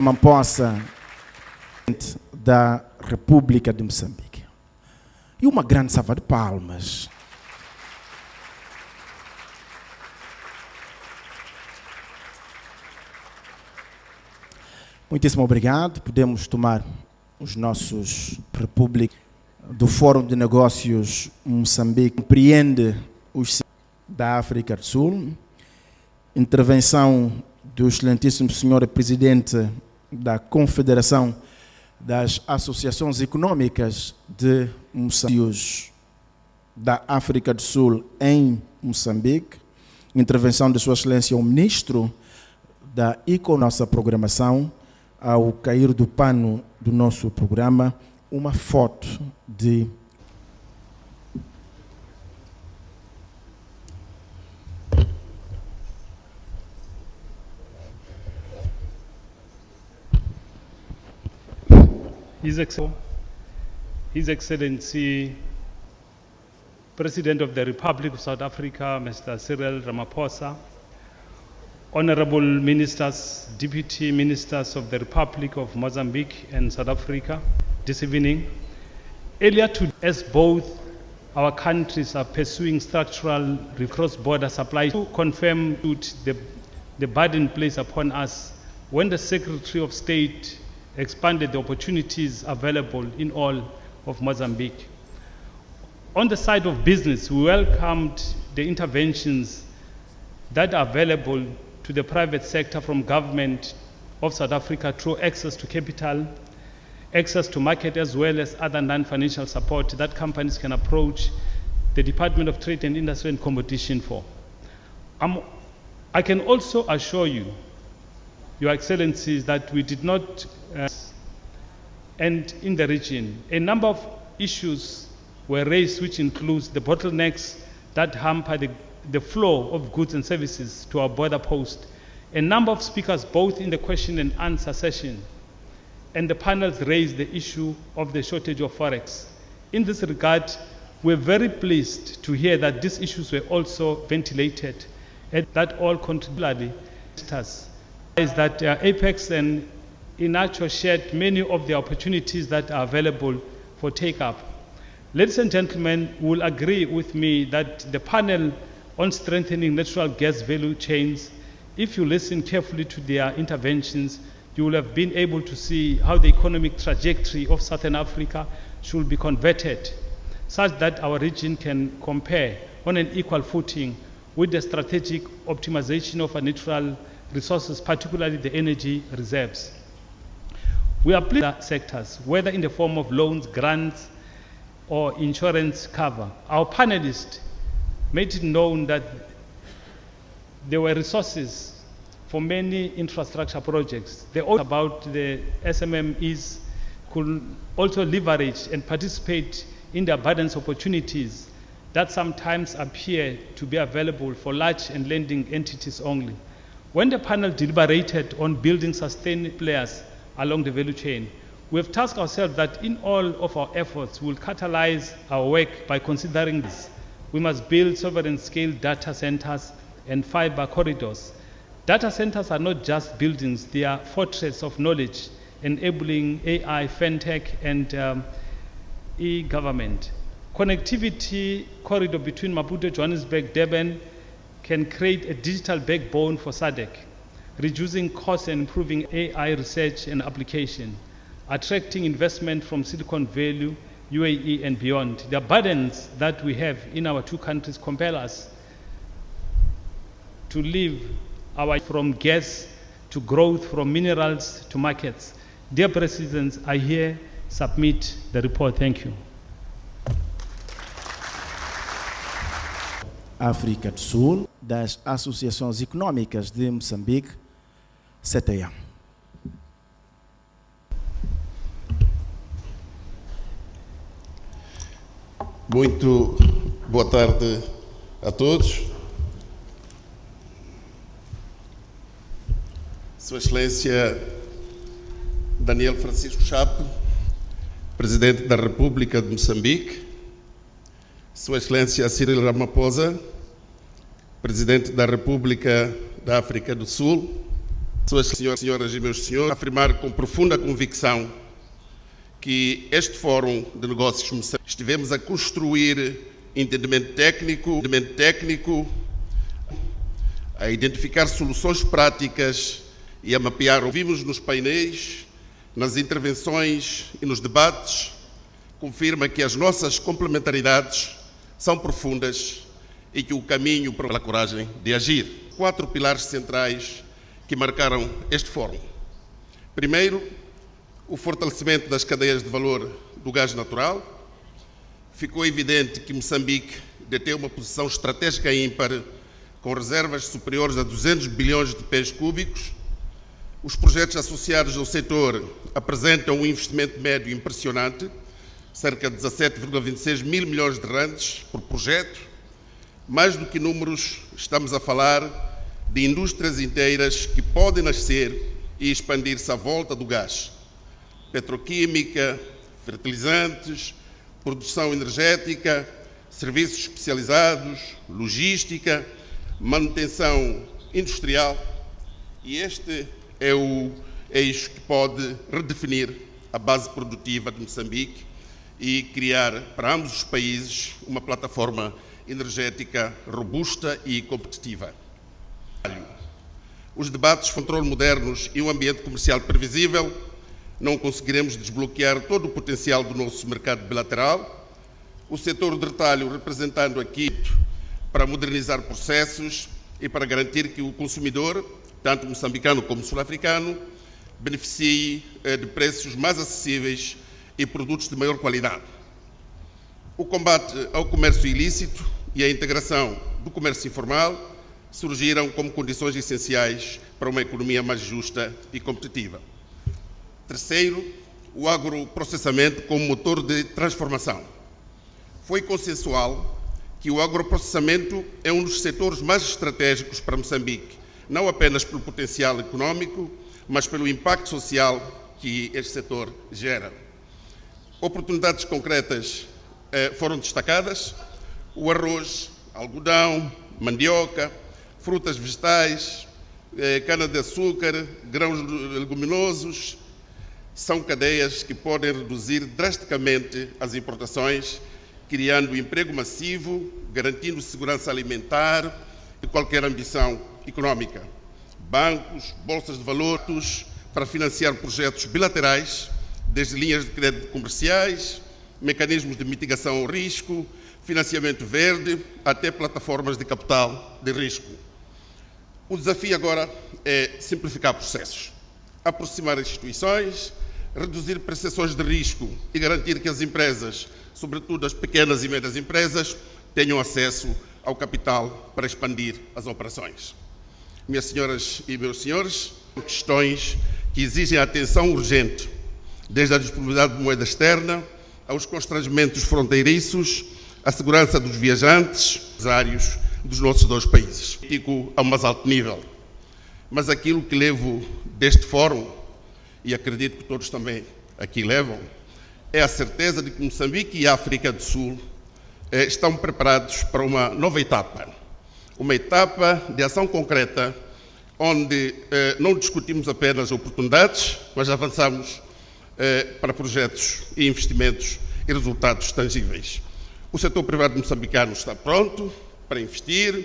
Ramaphosa da República de Moçambique. E uma grande salva de palmas. Muitíssimo obrigado. Podemos tomar os nossos repúblicos do Fórum de Negócios Moçambique. Compreende os da África do Sul. Intervenção do excelentíssimo senhor presidente da Confederação das Associações Econômicas de Moçambique, da África do Sul em Moçambique. Intervenção de sua excelência o ministro da nossa programação. Ao cair do pano do nosso programa, uma foto de His Excellency, President of the Republic of South Africa, Mr. Cyril Ramaphosa, Honorable Ministers, Deputy Ministers of the Republic of Mozambique and South Africa, this evening. Earlier today, as both our countries are pursuing structural cross-border supply, to confirm the burden placed upon us when the Secretary of State expanded the opportunities available in all of Mozambique. On the side of business, we welcomed the interventions that are available to the private sector from government of South Africa through access to capital, access to market, as well as other non-financial support that companies can approach the Department of Trade and Industry and Competition for. I can also assure you, Your Excellencies, that we did not end in the region. A number of issues were raised, which includes the bottlenecks that hamper the flow of goods and services to our border post. A number of speakers, both in the question and answer session and the panels, raised the issue of the shortage of forex. In this regard, we're very pleased to hear that these issues were also ventilated and that all contributed is that Apex and INACHO shared many of the opportunities that are available for take-up. Ladies and gentlemen, will agree with me that the panel on strengthening natural gas value chains, if you listen carefully to their interventions, you will have been able to see how the economic trajectory of Southern Africa should be converted such that our region can compare on an equal footing with the strategic optimization of our natural resources, particularly the energy reserves. We are pleased with sectors, whether in the form of loans, grants, or insurance cover. Our panelists made it known that there were resources for many infrastructure projects. They also about the SMMEs could also leverage and participate in the abundance opportunities that sometimes appear to be available for large and lending entities only. When the panel deliberated on building sustained players along the value chain, we have tasked ourselves that in all of our efforts, we'll catalyze our work by considering this. We must build sovereign scale data centers and fiber corridors. Data centers are not just buildings, they are fortresses of knowledge, enabling AI, fintech, and e-government. Connectivity corridor between Maputo, Johannesburg, Durban can create a digital backbone for SADC, reducing costs and improving AI research and application, attracting investment from Silicon Valley, UAE, and beyond. The burdens that we have in our two countries compel us to live our from gas to growth, from minerals to markets. Dear Presidents, I here submit the report. Thank you. África do Sul, das Associações Econômicas de Moçambique, CTA. Muito boa tarde a todos. Sua Excelência Daniel Francisco Chape, Presidente da República de Moçambique, Sua Excelência Cyril Ramaphosa, Presidente da República da África do Sul, Suas senhoras e meus senhores, afirmar com profunda convicção que este Fórum de Negócios Moçambique estivemos a construir entendimento técnico, a identificar soluções práticas e a mapear. Ouvimos nos painéis, nas intervenções e nos debates, confirma que as nossas complementaridades são profundas e que o caminho para a coragem de agir. 4 pilares centrais que marcaram este fórum. Primeiro, o fortalecimento das cadeias de valor do gás natural. Ficou evidente que Moçambique detém uma posição estratégica ímpar, com reservas superiores a 200 bilhões de pés cúbicos. Os projetos associados ao setor apresentam um investimento médio impressionante, cerca de 17,26 mil milhões de randes por projeto. Mais do que números, estamos a falar de indústrias inteiras que podem nascer e expandir-se à volta do gás. Petroquímica, fertilizantes, produção energética, serviços especializados, logística, manutenção industrial. E este é o eixo que pode redefinir a base produtiva de Moçambique e criar para ambos os países uma plataforma energética robusta e competitiva. Os debates, controle modernos e um ambiente comercial previsível, não conseguiremos desbloquear todo o potencial do nosso mercado bilateral. O setor de retalho representando aqui para modernizar processos e para garantir que o consumidor, tanto moçambicano como sul-africano, beneficie de preços mais acessíveis e produtos de maior qualidade. O combate ao comércio ilícito e a integração do comércio informal surgiram como condições essenciais para uma economia mais justa e competitiva. Terceiro, o agroprocessamento como motor de transformação. Foi consensual que o agroprocessamento é um dos setores mais estratégicos para Moçambique, não apenas pelo potencial econômico, mas pelo impacto social que este setor gera. Oportunidades concretas foram destacadas: o arroz, algodão, mandioca, frutas vegetais, cana-de-açúcar, grãos leguminosos. São cadeias que podem reduzir drasticamente as importações, criando emprego massivo, garantindo segurança alimentar e qualquer ambição econômica. Bancos, bolsas de valores para financiar projetos bilaterais, desde linhas de crédito comerciais, mecanismos de mitigação ao risco, financiamento verde, até plataformas de capital de risco. O desafio agora é simplificar processos, aproximar instituições, reduzir percepções de risco e garantir que as empresas, sobretudo as pequenas e médias empresas, tenham acesso ao capital para expandir as operações. Minhas senhoras e meus senhores, questões que exigem atenção urgente, desde a disponibilidade de moeda externa, aos constrangimentos fronteiriços, a segurança dos viajantes, empresários dos nossos 2 países. Fico ao mais alto nível. Mas aquilo que levo deste fórum, e acredito que todos também aqui levam, é a certeza de que Moçambique e a África do Sul estão preparados para uma nova etapa. Uma etapa de ação concreta, onde não discutimos apenas oportunidades, mas avançamos para projetos e investimentos e resultados tangíveis. O setor privado moçambicano está pronto para investir,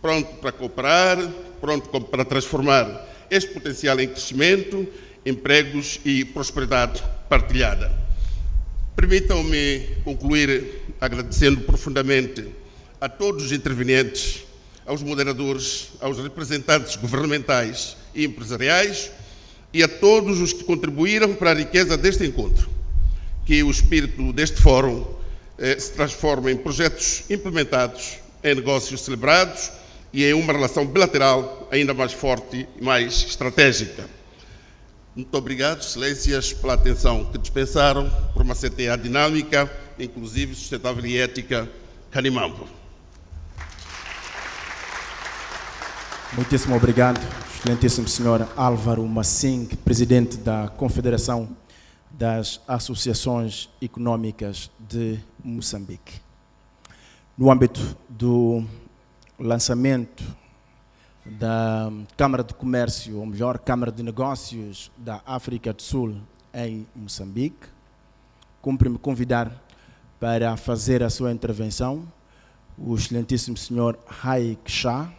pronto para cooperar, pronto para transformar este potencial em crescimento, empregos e prosperidade partilhada. Permitam-me concluir agradecendo profundamente a todos os intervenientes, aos moderadores, aos representantes governamentais e empresariais e a todos os que contribuíram para a riqueza deste encontro. Que o espírito deste fórum se transforme em projetos implementados, em negócios celebrados e em uma relação bilateral ainda mais forte e mais estratégica. Muito obrigado, Excelências, pela atenção que dispensaram por uma CTA dinâmica, inclusive sustentável e ética, Canimambo. Muitíssimo obrigado, excelentíssimo senhor Álvaro Massing, presidente da Confederação das Associações Econômicas de Moçambique. No âmbito do lançamento da Câmara de Comércio, ou melhor, Câmara de Negócios da África do Sul em Moçambique. Cumpre-me convidar para fazer a sua intervenção o excelentíssimo senhor Haik Shah,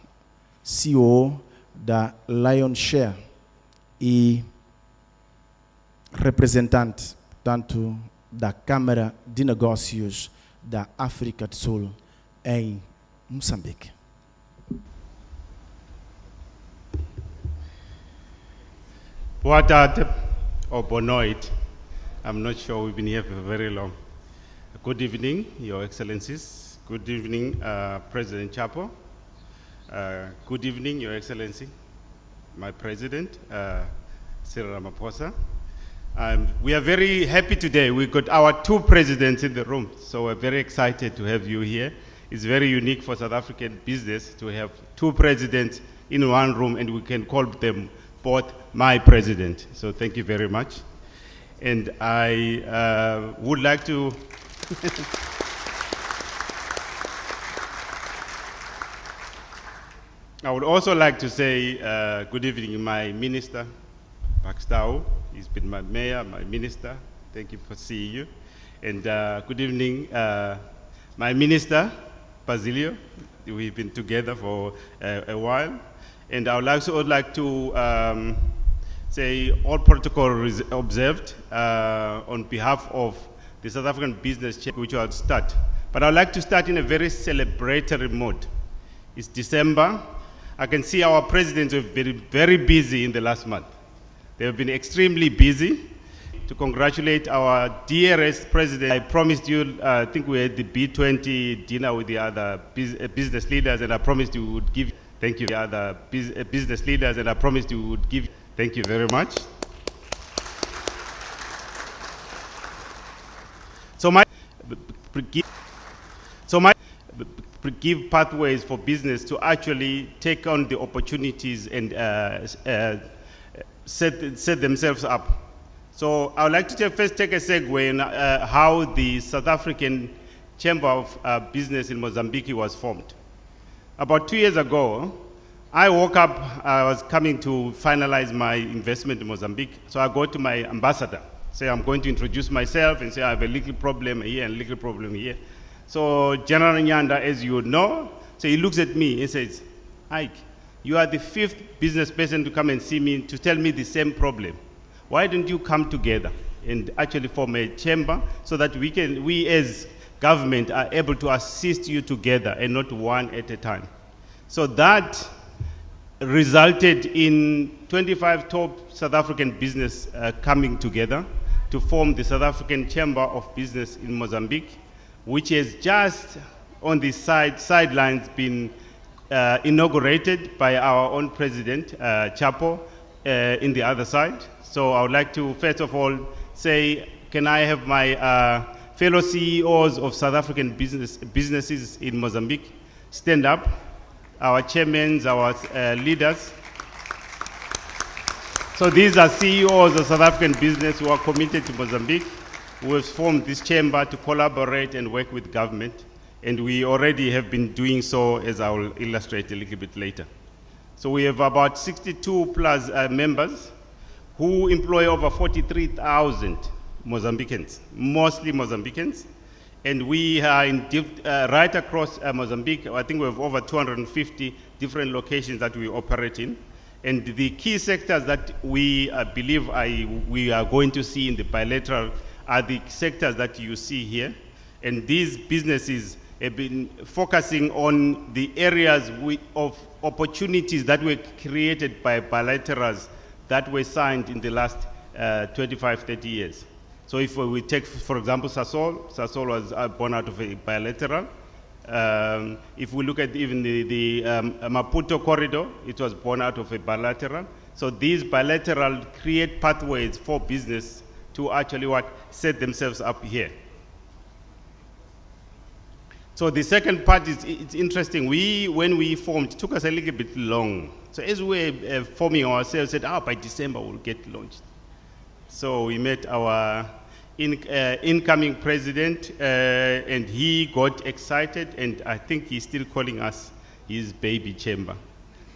CEO da Lion Share e representante, portanto, da Câmara de Negócios da África do Sul em Moçambique. Boa tarde or boa noite. I'm not sure we've been here for very long. Good evening, Your Excellencies. Good evening, President Chapo. Good evening, Your Excellency, my President, Cyril Ramaphosa. We are very happy today. We've got our two presidents in the room, so we're very excited to have you here. It's very unique for South African business to have two presidents in one room, and we can call them both my president. So thank you very much. And I would like to I would also like to say good evening, my minister, Pakstau. He's been my mayor, my minister. Thank you for seeing you. And good evening, my minister, Basilio. We've been together for a while. And I would also like to say all protocol observed on behalf of the South African business chair, which I'll start. But I'd like to start in a very celebratory mode. It's December. I can see our presidents have been very busy in the last month. They have been extremely busy. To congratulate our dearest president, I promised you, I think we had the B20 dinner with the other business leaders, and I promised you would give, thank you, the other business leaders, and I promised you would give, thank you very much. So my give pathways for business to actually take on the opportunities and set themselves up. So I would like to first take a segue in how the South African Chamber of Business in Mozambique was formed. About 2 years ago, I woke up, I was coming to finalize my investment in Mozambique, so I go to my ambassador, say I'm going to introduce myself and say I have a little problem here and a little problem here. So General Nyanda, as you know, so he looks at me and says, Ike, you are the 5th business person to come and see me to tell me the same problem. Why don't you come together and actually form a chamber so that we as government are able to assist you together and not one at a time. So that resulted in 25 top South African business coming together to form the South African Chamber of Business in Mozambique, which has just on the sidelines been inaugurated by our own president, Chapo, in the other side. So I would like to first of all say, can I have my fellow CEOs of South African businesses in Mozambique stand up, our chairmen, our leaders. So these are CEOs of South African business who are committed to Mozambique, who have formed this chamber to collaborate and work with government. And we already have been doing so, as I will illustrate a little bit later. So we have about 62 plus members who employ over 43,000 Mozambicans, mostly Mozambicans. And we are right across Mozambique. I think we have over 250 different locations that we operate in. And the key sectors that we believe we are going to see in the bilateral are the sectors that you see here. And these businesses have been focusing on the areas of opportunities that were created by bilaterals that were signed in the last 25, 30 years. So if we take, for example, Sasol was born out of a bilateral. If we look at even the Maputo corridor, it was born out of a bilateral. So these bilateral create pathways for business to actually set themselves up here. So the second part is, it's interesting. When we formed, it took us a little bit long. So as we were forming ourselves, said, by December we'll get launched. So we met our incoming president, and he got excited, and I think he's still calling us his baby chamber.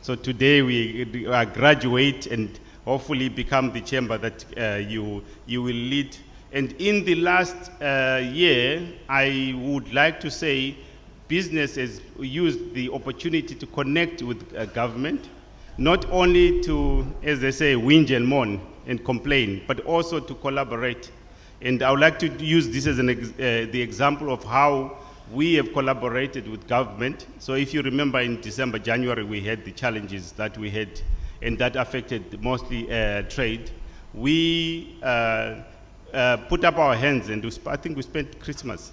So today we graduate and hopefully become the chamber that you will lead. And in the last year, I would like to say business has used the opportunity to connect with government, not only to, as they say, whinge and moan and complain, but also to collaborate. And I would like to use this as the example of how we have collaborated with government. So if you remember in December, January, we had the challenges that we had, and that affected mostly trade. We put up our hands, and I think we spent Christmas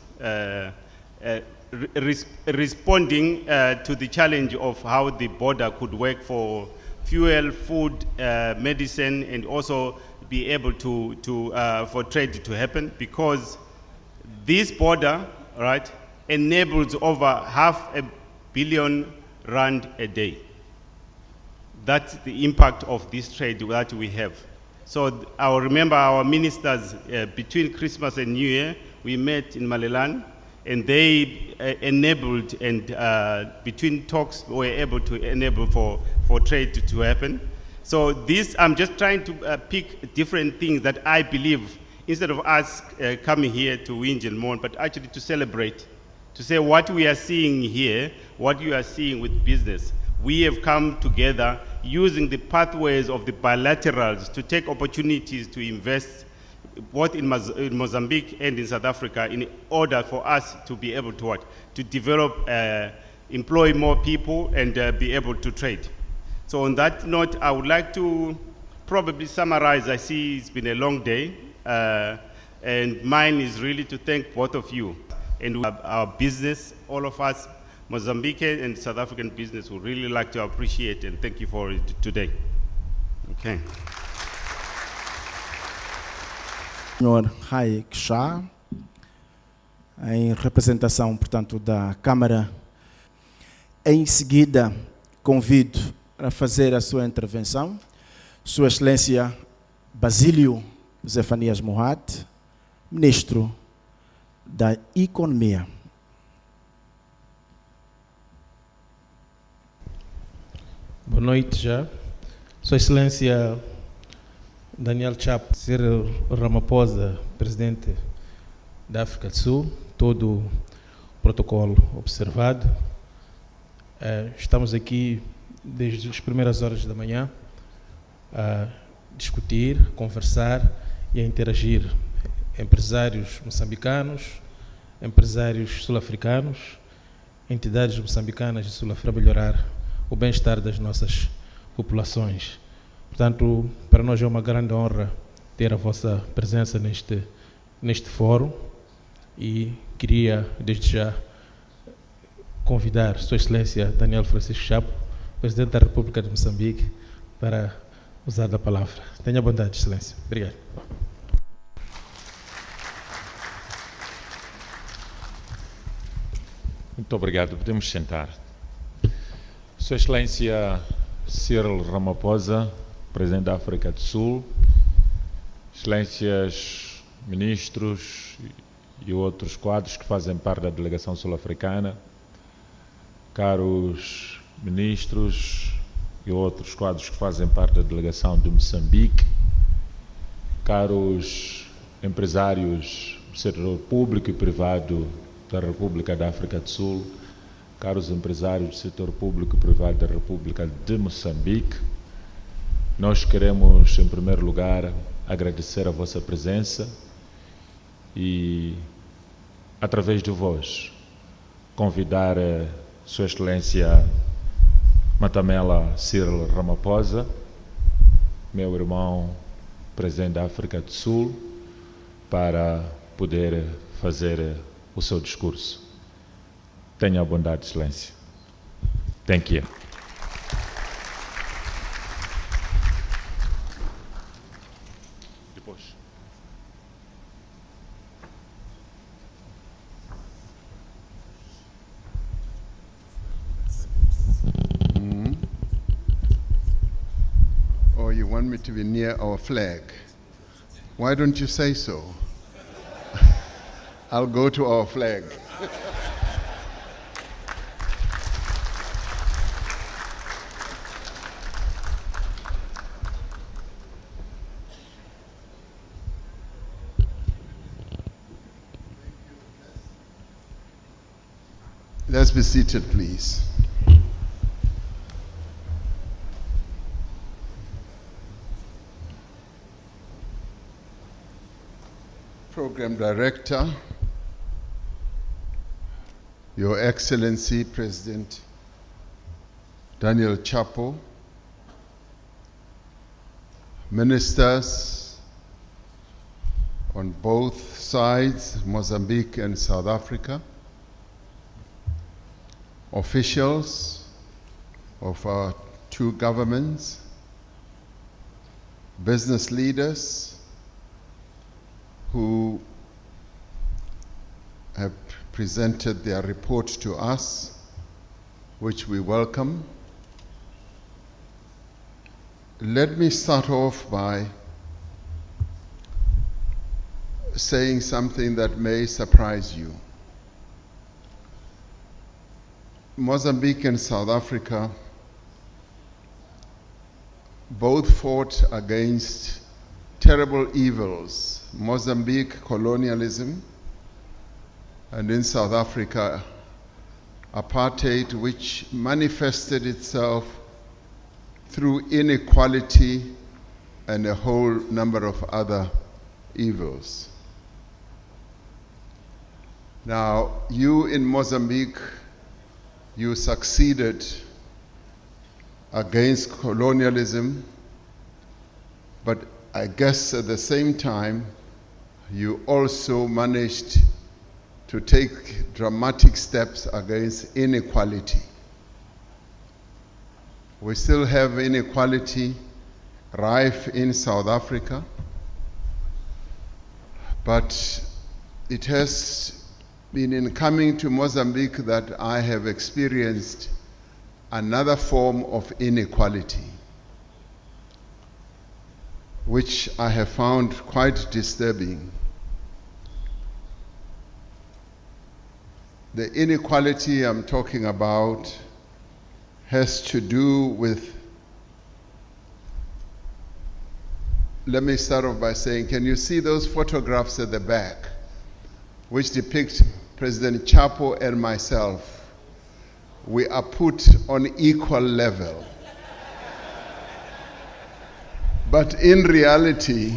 responding to the challenge of how the border could work for fuel, food, medicine, and also be able for trade to happen, because this border, right, enables over ₹500 million a day. That's the impact of this trade that we have. So I remember our ministers between Christmas and New Year, we met in Malelan, and they enabled, and between talks we were able to enable for trade to happen. So this, I'm just trying to pick different things that I believe, instead of us coming here to whinge and mourn, but actually to celebrate, to say what we are seeing here, what you are seeing with business. We have come together using the pathways of the bilaterals to take opportunities to invest both in Mozambique and in South Africa, in order for us to be able to what? To develop, employ more people, and be able to trade. So on that note, I would like to probably summarize. I see it's been a long day, and mine is really to thank both of you. And our business, all of us, Mozambican and South African business, would really like to appreciate and thank you for it today. Okay. Senhor Hayek Shah, em representação, portanto, da Câmara. Em seguida, convido a fazer a sua intervenção Sua Excelência Basílio Zefanias Mohat, Ministro da Economia. Boa noite já. Sua Excelência Daniel Chapo, Cyril Ramaphosa, Presidente da África do Sul, todo o protocolo observado. Estamos aqui desde as primeiras horas da manhã a discutir, conversar e a interagir. Empresários moçambicanos, empresários sul-africanos, entidades moçambicanas e sul-africanas, para melhorar o bem-estar das nossas populações. Portanto, para nós é uma grande honra ter a vossa presença neste fórum e queria, desde já, convidar Sua Excelência Daniel Francisco Chapo, Presidente da República de Moçambique, para usar da palavra. Tenha bondade, Excelência. Obrigado. Muito obrigado. Podemos sentar. Sua Excelência Cyril Ramaphosa, Presidente da África do Sul, Excelências Ministros e outros quadros que fazem parte da delegação sul-africana, caros Ministros e outros quadros que fazem parte da delegação de Moçambique, caros empresários do setor público e privado da República da África do Sul, caros empresários do setor público e privado da República de Moçambique, nós queremos, em primeiro lugar, agradecer a vossa presença e, através de vós, convidar Sua Excelência Matamela Cyril Ramaphosa, meu irmão, Presidente da África do Sul, para poder fazer o seu discurso. Tenha a bondade, Excelência. Thank you. Depois. Oh, you want me to be near our flag? Why don't you say so? I'll go to our flag. Let's be seated, please. Program Director, Your Excellency President Daniel Chapo, ministers on both sides, Mozambique and South Africa, officials of our two governments, business leaders who have presented their report to us, which we welcome. Let me start off by saying something that may surprise you. Mozambique and South Africa both fought against terrible evils. Mozambique, colonialism, and in South Africa, apartheid, which manifested itself through inequality and a whole number of other evils. Now, you in Mozambique, you succeeded against colonialism, but I guess at the same time, you also managed to take dramatic steps against inequality. We still have inequality rife in South Africa, but it has been in coming to Mozambique that I have experienced another form of inequality, which I have found quite disturbing. The inequality I'm talking about has to do with, let me start off by saying, can you see those photographs at the back, which depict President Chapo and myself? We are put on equal level. But in reality,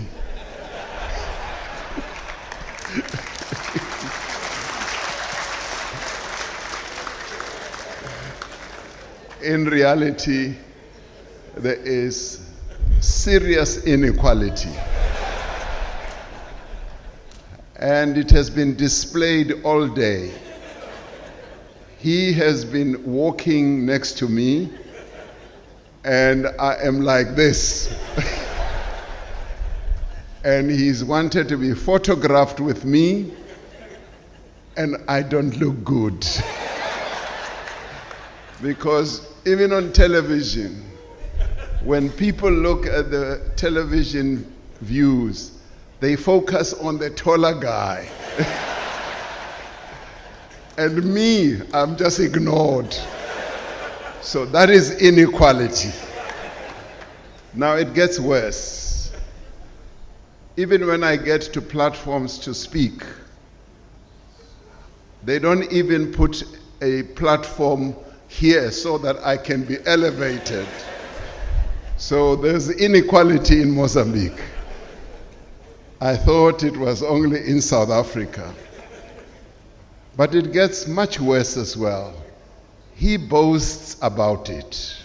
there is serious inequality. And it has been displayed all day. He has been walking next to me, and I am like this. And he's wanted to be photographed with me, and I don't look good. Because even on television, when people look at the television views, they focus on the taller guy. And me, I'm just ignored. So that is inequality. Now it gets worse. Even when I get to platforms to speak, they don't even put a platform here so that I can be elevated. So there's inequality in Mozambique. I thought it was only in South Africa. But it gets much worse as well. He boasts about it.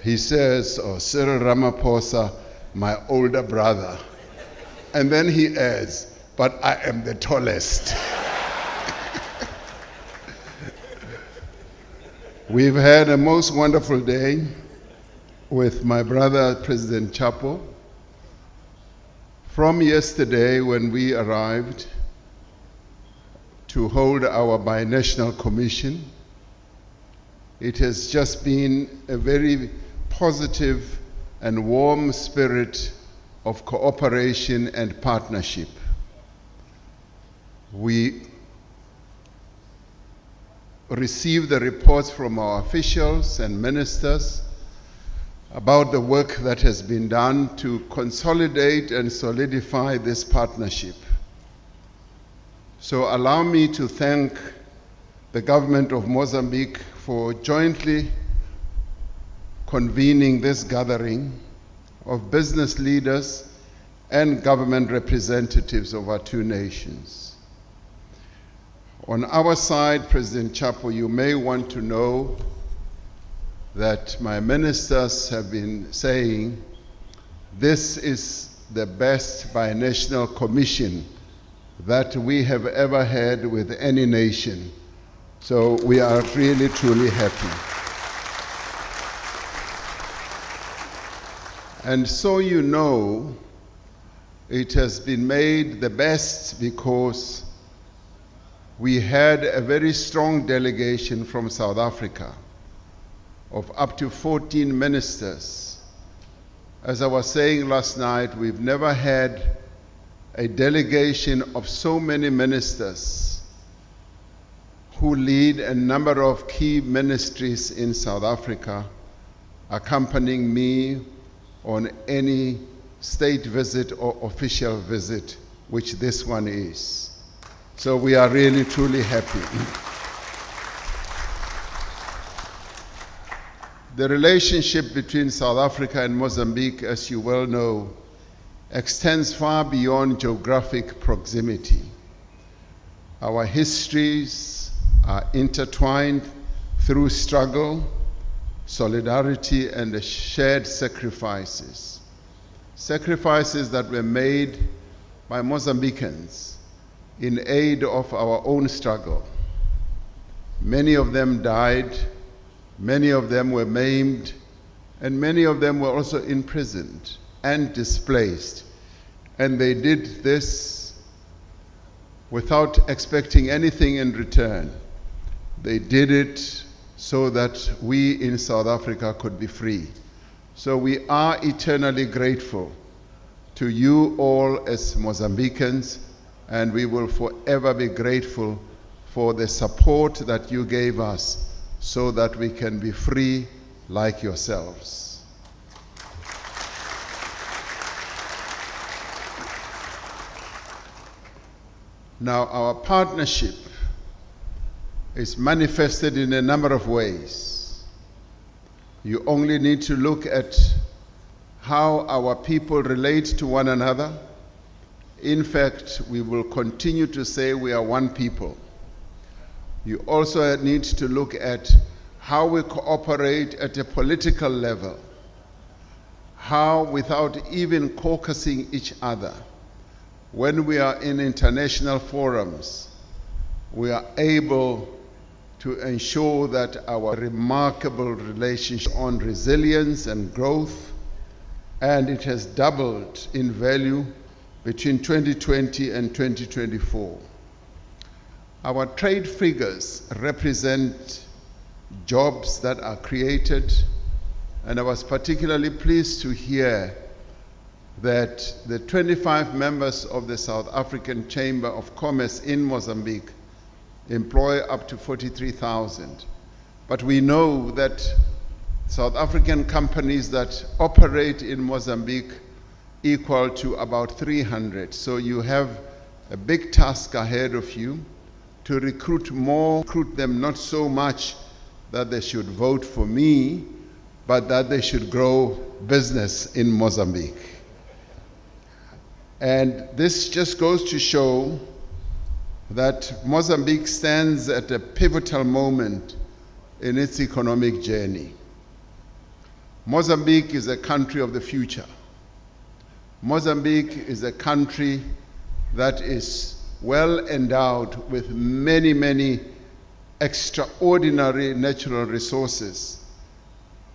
He says, oh, Cyril Ramaphosa, my older brother. And then he adds, but I am the tallest. We've had a most wonderful day with my brother, President Chapo. From yesterday, when we arrived to hold our binational commission, it has just been a very positive and warm spirit of cooperation and partnership. We received the reports from our officials and ministers about the work that has been done to consolidate and solidify this partnership. So allow me to thank the government of Mozambique for jointly convening this gathering of business leaders and government representatives of our two nations. On our side, President Chapo, you may want to know that my ministers have been saying this is the best binational commission that we have ever had with any nation. So we are really, truly happy. And so you know, it has been made the best because we had a very strong delegation from South Africa of up to 14 ministers. As I was saying last night, we've never had a delegation of so many ministers who lead a number of key ministries in South Africa accompanying me on any state visit or official visit, which this one is. So we are really, truly happy. The relationship between South Africa and Mozambique, as you well know, extends far beyond geographic proximity. Our histories are intertwined through struggle, solidarity, and shared sacrifices. Sacrifices that were made by Mozambicans in aid of our own struggle. Many of them died, many of them were maimed, and many of them were also imprisoned and displaced. And they did this without expecting anything in return. They did it so that we in South Africa could be free. So we are eternally grateful to you all as Mozambicans, and we will forever be grateful for the support that you gave us so that we can be free like yourselves. Now, our partnership is manifested in a number of ways. You only need to look at how our people relate to one another. In fact, we will continue to say we are one people. You also need to look at how we cooperate at a political level, how without even caucusing each other, when we are in international forums, we are able to ensure that our remarkable relationship on resilience and growth, and it has doubled in value between 2020 and 2024. Our trade figures represent jobs that are created, and I was particularly pleased to hear that the 25 members of the South African Chamber of Commerce in Mozambique employ up to 43,000. But we know that South African companies that operate in Mozambique equal to about 300. So you have a big task ahead of you to recruit more, recruit them not so much that they should vote for me, but that they should grow business in Mozambique. And this just goes to show that Mozambique stands at a pivotal moment in its economic journey. Mozambique is a country of the future. Mozambique is a country that is well endowed with many, many extraordinary natural resources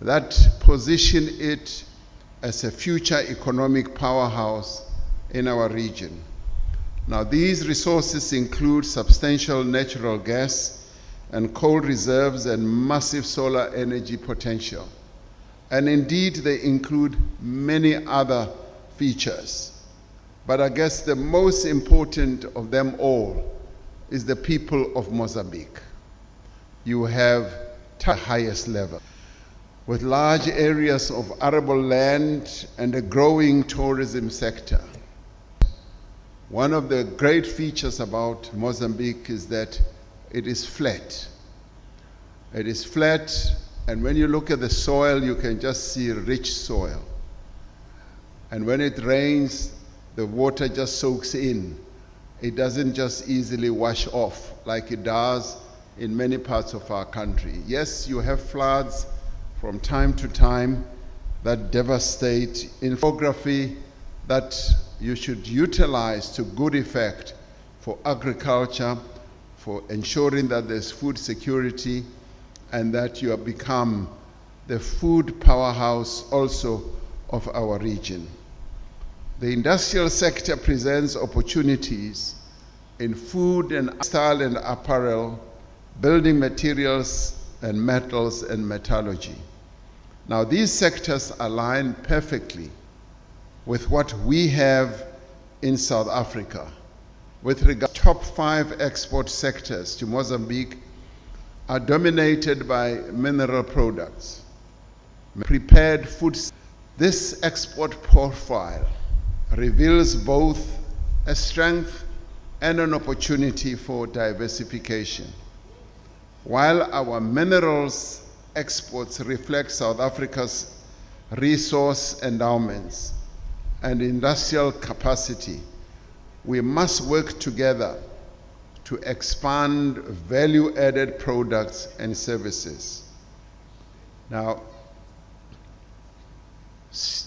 that position it as a future economic powerhouse in our region. Now, these resources include substantial natural gas and coal reserves and massive solar energy potential. And indeed, they include many other features. But I guess the most important of them all is the people of Mozambique. You have the highest level, with large areas of arable land and a growing tourism sector. One of the great features about Mozambique is that it is flat. It is flat, and when you look at the soil, you can just see rich soil. And when it rains, the water just soaks in. It doesn't just easily wash off like it does in many parts of our country. Yes, you have floods from time to time that devastate infography that you should utilize to good effect for agriculture, for ensuring that there's food security, and that you have become the food powerhouse also of our region. The industrial sector presents opportunities in food and textile and apparel, building materials and metals and metallurgy. Now, these sectors align perfectly with what we have in South Africa. With regard to top 5 export sectors to Mozambique are dominated by mineral products, prepared foods. This export profile reveals both a strength and an opportunity for diversification. While our minerals exports reflect South Africa's resource endowments and industrial capacity, we must work together to expand value-added products and services. Now,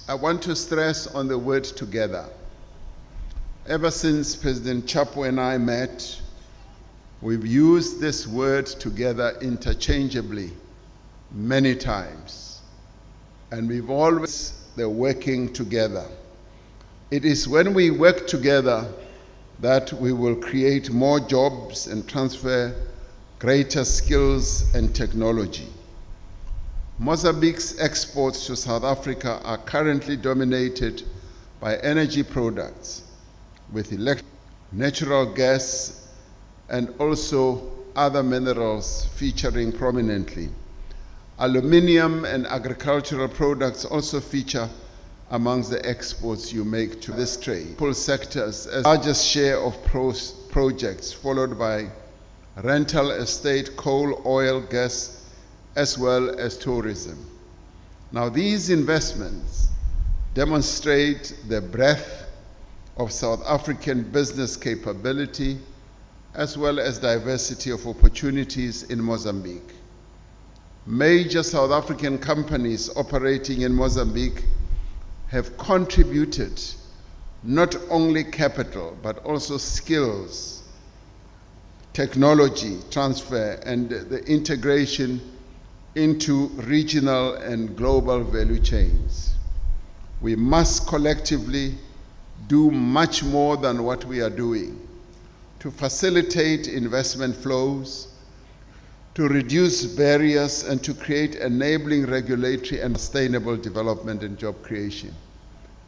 I want to stress on the word together. Ever since President Chapo and I met, we've used this word together interchangeably many times, and we've always been working together. It is when we work together that we will create more jobs and transfer greater skills and technology. Mozambique's exports to South Africa are currently dominated by energy products, with natural gas and also other minerals featuring prominently. Aluminium and agricultural products also feature amongst the exports you make to this trade. Pull sectors as the largest share of projects, followed by rental estate, coal, oil, gas, as well as tourism. Now, these investments demonstrate the breadth of South African business capability as well as diversity of opportunities in Mozambique. Major South African companies operating in Mozambique have contributed not only capital but also skills, technology transfer, and the integration into regional and global value chains. We must collectively do much more than what we are doing to facilitate investment flows, to reduce barriers, and to create enabling regulatory and sustainable development and job creation.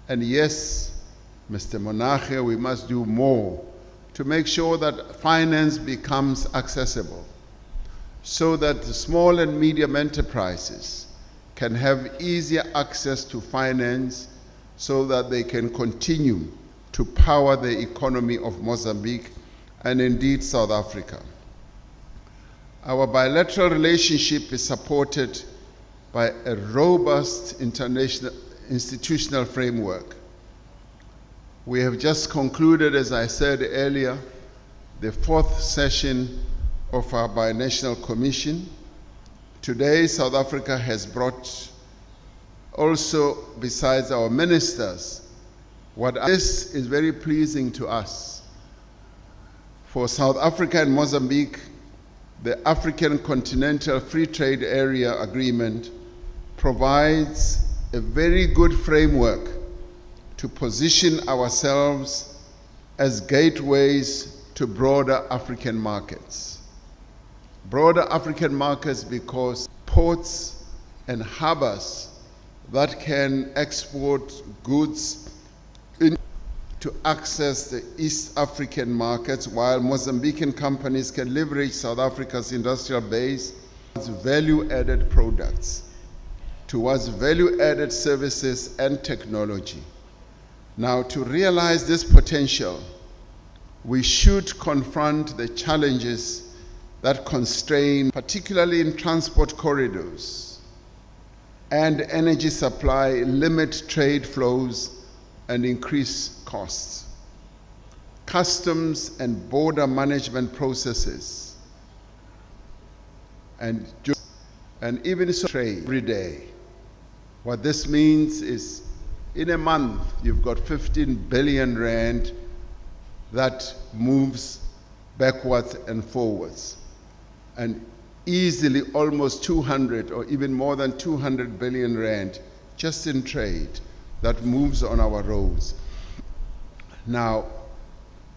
And yes, Mr. Monarche, we must do more to make sure that finance becomes accessible, so that the small and medium enterprises can have easier access to finance so that they can continue to power the economy of Mozambique and indeed South Africa. Our bilateral relationship is supported by a robust international institutional framework. We have just concluded, as I said earlier, the 4th session of our Binational Commission. Today, South Africa has brought also, besides our ministers, this is very pleasing to us. For South Africa and Mozambique, the African Continental Free Trade Area Agreement provides a very good framework to position ourselves as gateways to broader African markets. Broader African markets because ports and harbors that can export goods to access the East African markets, while Mozambican companies can leverage South Africa's industrial base towards value-added products, towards value-added services and technology. Now, to realize this potential, we should confront the challenges that constrain, particularly in transport corridors and energy supply, limit trade flows and increase costs. Customs and border management processes and even so trade every day. What this means is in a month you've got 15 billion rand that moves backwards and forwards, and easily almost 200 or even more than 200 billion rand just in trade that moves on our roads. Now,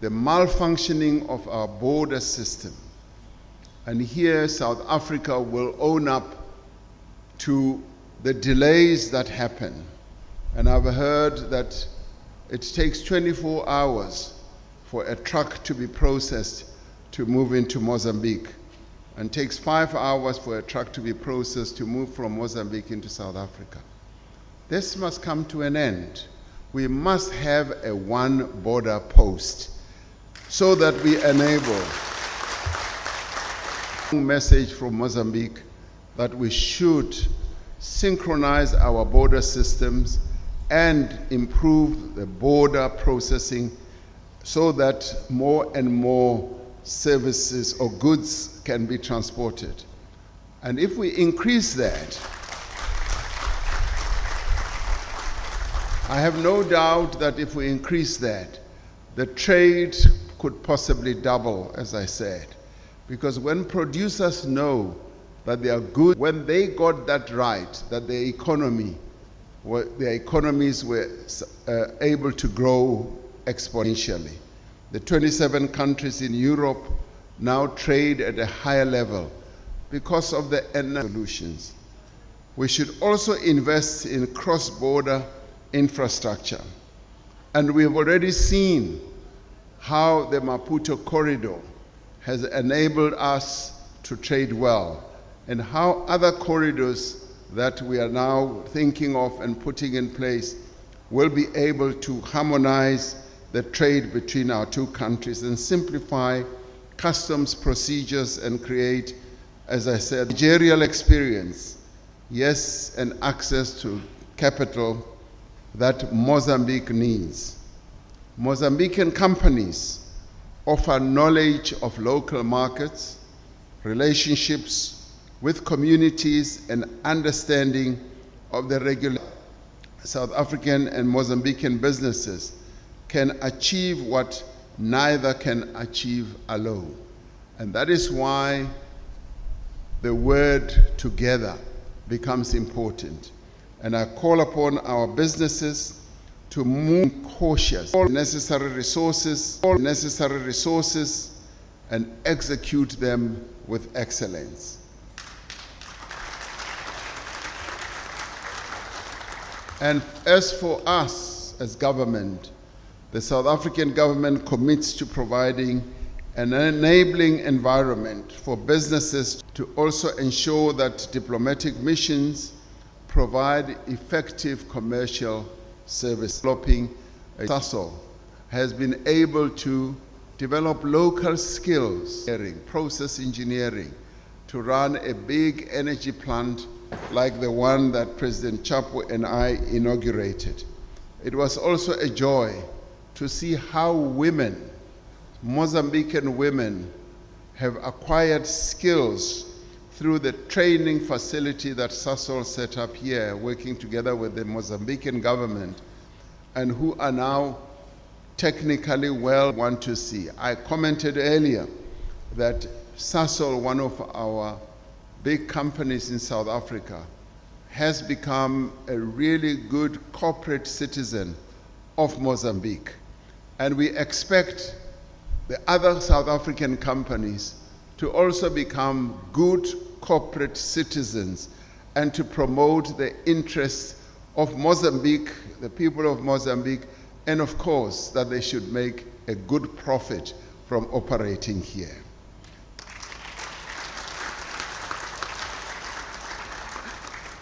the malfunctioning of our border system, and here South Africa will own up to the delays that happen. And I've heard that it takes 24 hours for a truck to be processed to move into Mozambique, and takes 5 hours for a truck to be processed to move from Mozambique into South Africa. This must come to an end. We must have a one border post so that we enable a message from Mozambique that we should synchronize our border systems and improve the border processing so that more and more services or goods can be transported. And if we increase that, I have no doubt that if we increase that, the trade could possibly double, as I said. Because when producers know that they are good, when they got that right, that their economies were able to grow exponentially. The 27 countries in Europe now trade at a higher level because of the solutions. We should also invest in cross-border infrastructure. And we have already seen how the Maputo corridor has enabled us to trade well, and how other corridors that we are now thinking of and putting in place will be able to harmonize the trade between our two countries and simplify customs procedures and create, as I said, managerial experience, yes, and access to capital that Mozambique needs. Mozambican companies offer knowledge of local markets, relationships with communities, and understanding of the regular. South African and Mozambican businesses can achieve what neither can achieve alone. And that is why the word together becomes important. And I call upon our businesses to move cautious, all necessary resources, and execute them with excellence. And as for us as government, the South African government commits to providing an enabling environment for businesses to also ensure that diplomatic missions provide effective commercial service. Developing Sasol has been able to develop local skills, process engineering, to run a big energy plant like the one that President Chapo and I inaugurated. It was also a joy to see how women, Mozambican women, have acquired skills through the training facility that Sasol set up here, working together with the Mozambican government, and who are now technically well want to see. I commented earlier that Sasol, one of our big companies in South Africa, has become a really good corporate citizen of Mozambique. And we expect the other South African companies to also become good corporate citizens and to promote the interests of Mozambique, the people of Mozambique, and of course that they should make a good profit from operating here.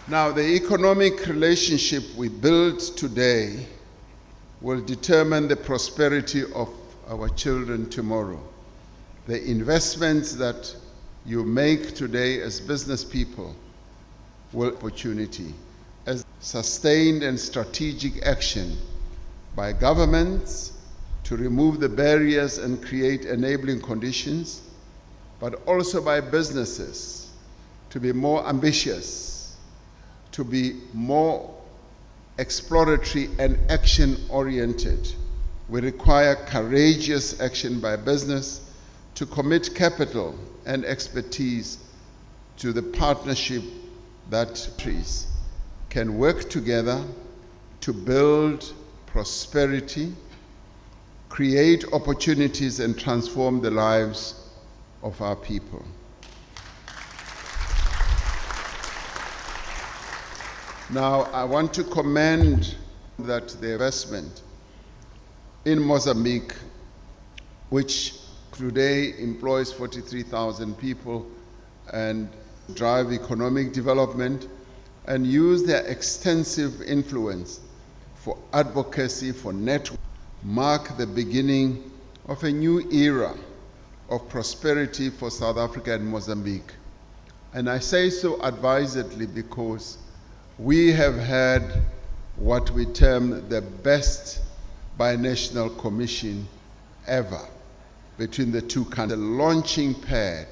Now, the economic relationship we build today will determine the prosperity of our children tomorrow. The investments that you make today as business people will opportunity as sustained and strategic action by governments to remove the barriers and create enabling conditions, but also by businesses to be more ambitious, to be more exploratory and action-oriented. We require courageous action by business to commit capital and expertise to the partnership that countries can work together to build prosperity, create opportunities, and transform the lives of our people. Now, I want to commend that the investment in Mozambique, which today employs 43,000 people and drive economic development and use their extensive influence for advocacy, for network, mark the beginning of a new era of prosperity for South Africa and Mozambique. And I say so advisedly because we have had what we term the best binational commission ever between the two countries, a launching pad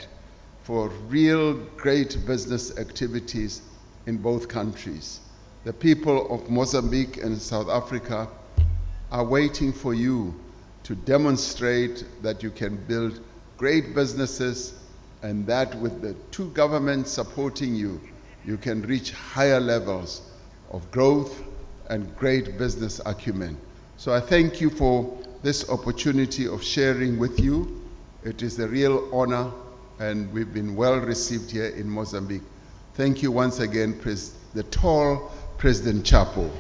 for real great business activities in both countries. The people of Mozambique and South Africa are waiting for you to demonstrate that you can build great businesses, and that with the two governments supporting you, you can reach higher levels of growth and great business acumen. So I thank you for this opportunity of sharing with you. It is a real honor, and we've been well received here in Mozambique. Thank you once again, the tall President Chapo.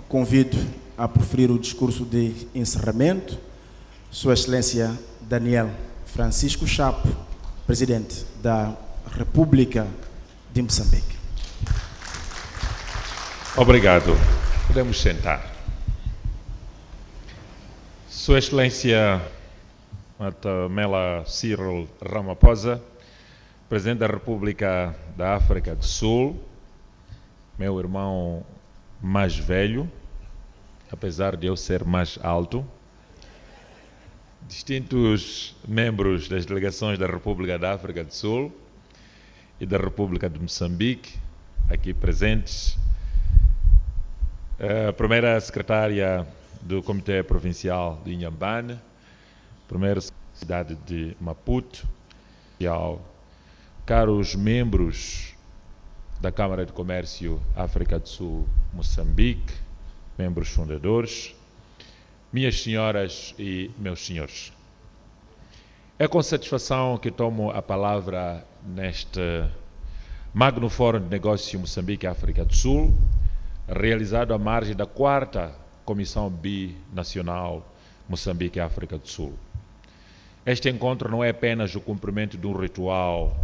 Convido a proferir o discurso de encerramento Sua Excelência Daniel Francisco Chapo, Presidente da República de Moçambique. Obrigado. Podemos sentar. Sua Excelência Matamela Cyril Ramaphosa, Presidente da República da África do Sul, meu irmão mais velho, apesar de eu ser mais alto, distintos membros das delegações da República da África do Sul e da República de Moçambique, aqui presentes, a primeira secretária do Comitê Provincial de Inhambane, primeira cidade de Maputo, caros membros da Câmara de Comércio África do Sul, Moçambique, membros fundadores, minhas senhoras e meus senhores. É com satisfação que tomo a palavra neste magno Fórum de Negócio Moçambique e África do Sul, realizado à margem da 4ª Comissão Binacional Moçambique e África do Sul. Este encontro não é apenas o cumprimento de um ritual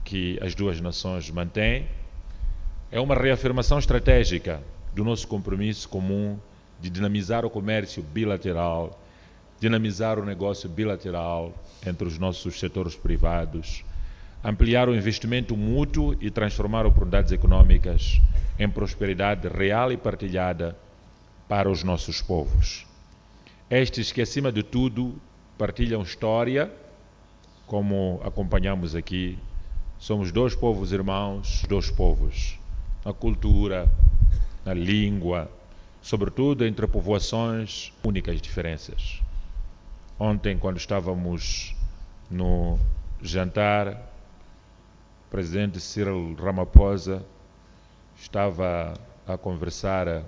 que as duas nações mantêm, é uma reafirmação estratégica do nosso compromisso comum de dinamizar o comércio bilateral, dinamizar o negócio bilateral entre os nossos setores privados, ampliar o investimento mútuo e transformar oportunidades econômicas em prosperidade real e partilhada para os nossos povos. Estes que, acima de tudo, partilham história, como acompanhamos aqui. Somos dois povos irmãos, dois povos, na cultura, na língua, sobretudo entre povoações, únicas diferenças. Ontem, quando estávamos no jantar, o presidente Cyril Ramaphosa estava a conversar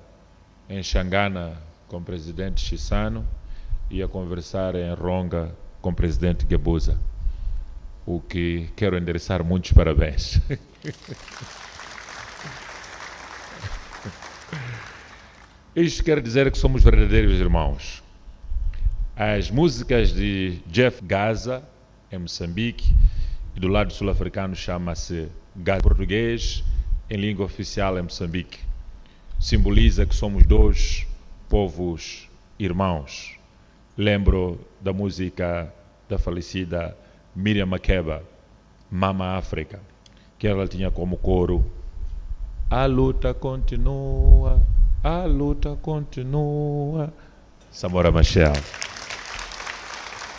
em Xangana com o presidente Chissano e a conversar em Ronga com o presidente Gebuza, o que quero endereçar muitos parabéns. Isto quer dizer que somos verdadeiros irmãos. As músicas de Jeff Gaza, em Moçambique, e do lado sul-africano chama-se gato português, em língua oficial em Moçambique. Simboliza que somos dois povos irmãos. Lembro da música da falecida Miriam Makeba, Mama África, que ela tinha como coro: a luta continua, a luta continua. Samora Machel.